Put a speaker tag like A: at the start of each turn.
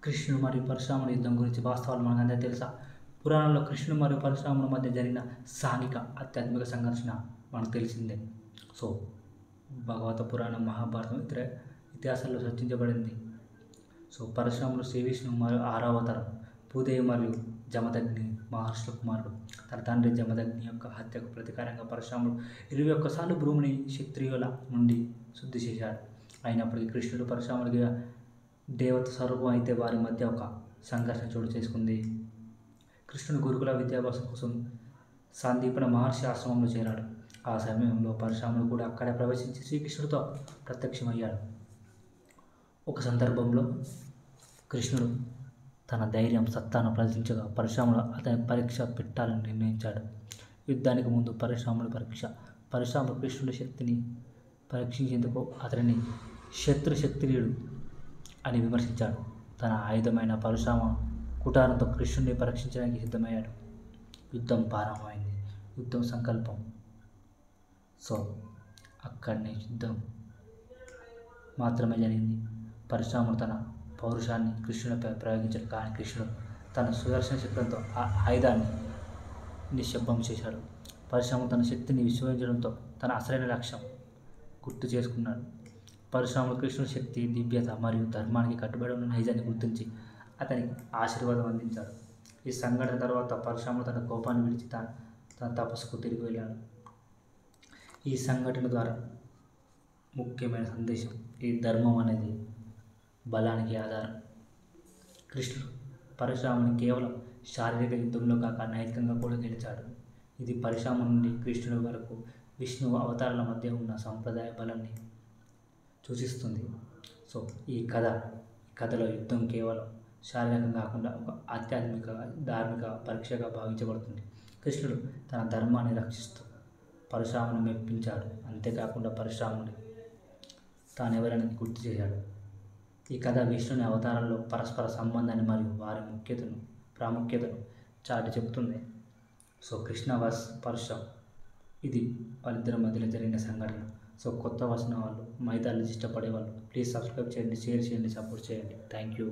A: కృష్ణుడు మరియు పరశురాముడి యుద్ధం గురించి వాస్తవాలు మనకందరికీ తెలుసా? పురాణంలో కృష్ణుడు మరియు పరశురాముల మధ్య జరిగిన సాంఘిక ఆధ్యాత్మిక సంఘర్షణ మనకు తెలిసిందే. సో భాగవత పురాణం, మహాభారతం ఇతర ఇతిహాసాల్లో చర్చించబడింది. సో పరశురాముడు శ్రీ విష్ణువు మరియు 6వ అవతారం. భూదేవి మరియు జమదగ్ని మహర్షుల కుమారుడు. తన తండ్రి జమదగ్ని యొక్క హత్యకు ప్రతీకారంగా పరశురాముడు 21 సార్లు భూమిని క్షత్రియుల నుండి శుద్ధి చేశాడు. అయినప్పటికీ కృష్ణుడు పరశురాముడికి దేవత స్వరూపం అయితే వారి మధ్య ఒక సంఘర్షణ చోటు చేసుకుంది. కృష్ణుడు గురుకుల విద్యాభ్యాసం కోసం సందీపన మహర్షి ఆశ్రమంలో చేరాడు. ఆ సమయంలో పరశురాముడు కూడా అక్కడే ప్రవేశించి శ్రీకృష్ణుడితో ప్రత్యక్షమయ్యాడు. ఒక సందర్భంలో కృష్ణుడు తన ధైర్యం, సత్తాను ప్రదర్శించగా పరశురాముడు అతని పరీక్ష పెట్టాలని నిర్ణయించాడు. యుద్ధానికి ముందు పరశురాముడు కృష్ణుడి శక్తిని పరీక్షించేందుకు అతనిని శత్రుశక్తియుడు అని విమర్శించాడు. తన ఆయుధమైన పరశురామ కుటారంతో కృష్ణుడిని పరీక్షించడానికి సిద్ధమయ్యాడు. యుద్ధం ప్రారంభమైంది. యుద్ధం సంకల్పం. సో అక్కడనే యుద్ధం మాత్రమే జరిగింది. పరశురాముడు తన పౌరుషాన్ని కృష్ణుడిపై ప్రయోగించాడు. కానీ కృష్ణుడు తన సుదర్శన చక్రంతో ఆ ఆయుధాన్ని నిశ్శబ్దం చేశాడు. పరశురాముడు తన శక్తిని విశ్వసించడంతో తన అసలైన లక్ష్యం గుర్తు చేసుకున్నాడు. పరశురాముడు కృష్ణుడి శక్తి, దివ్యత మరియు ధర్మానికి కట్టుబడి ఉన్న నైజాన్ని గుర్తించి అతనికి ఆశీర్వాదం అందించాడు. ఈ సంఘటన తర్వాత పరశురాముడు తన కోపాన్ని విడిచి తన తపస్సుకు తిరిగి వెళ్ళాడు. ఈ సంఘటన ద్వారా ముఖ్యమైన సందేశం: ఈ ధర్మం అనేది బలానికి ఆధారం. కృష్ణుడు పరశురాముని కేవలం శారీరక యుద్ధంలో కాక నైతికంగా కూడా గెలిచాడు. ఇది పరశురాము నుండి కృష్ణుడి వరకు విష్ణువు అవతారాల మధ్య ఉన్న సంప్రదాయ బలాన్ని సూచిస్తుంది. సో ఈ కథలో యుద్ధం కేవలం శారీరకంగా కాకుండా ఒక ఆధ్యాత్మిక, ధార్మిక పరీక్షగా భావించబడుతుంది. కృష్ణుడు తన ధర్మాన్ని రక్షిస్తూ పరశురాముని మెప్పించాడు. అంతేకాకుండా పరశురాముడి తానెవరని గుర్తు చేశాడు. ఈ కథ విష్ణుని అవతారాల్లో పరస్పర సంబంధాన్ని మరియు వారి ప్రాముఖ్యతను చాటి చెబుతుంది. సో కృష్ణ వర్సెస్ పరశురామ్, ఇది వాళ్ళిద్దరి మధ్యలో జరిగిన సంఘటన. సో కొత్త వచ్చిన వాళ్ళు, మైథాలజీ ఇష్టపడే వాళ్ళు ప్లీజ్ సబ్స్క్రైబ్ చేయండి, షేర్ చేయండి, సపోర్ట్ చేయండి. Thank you.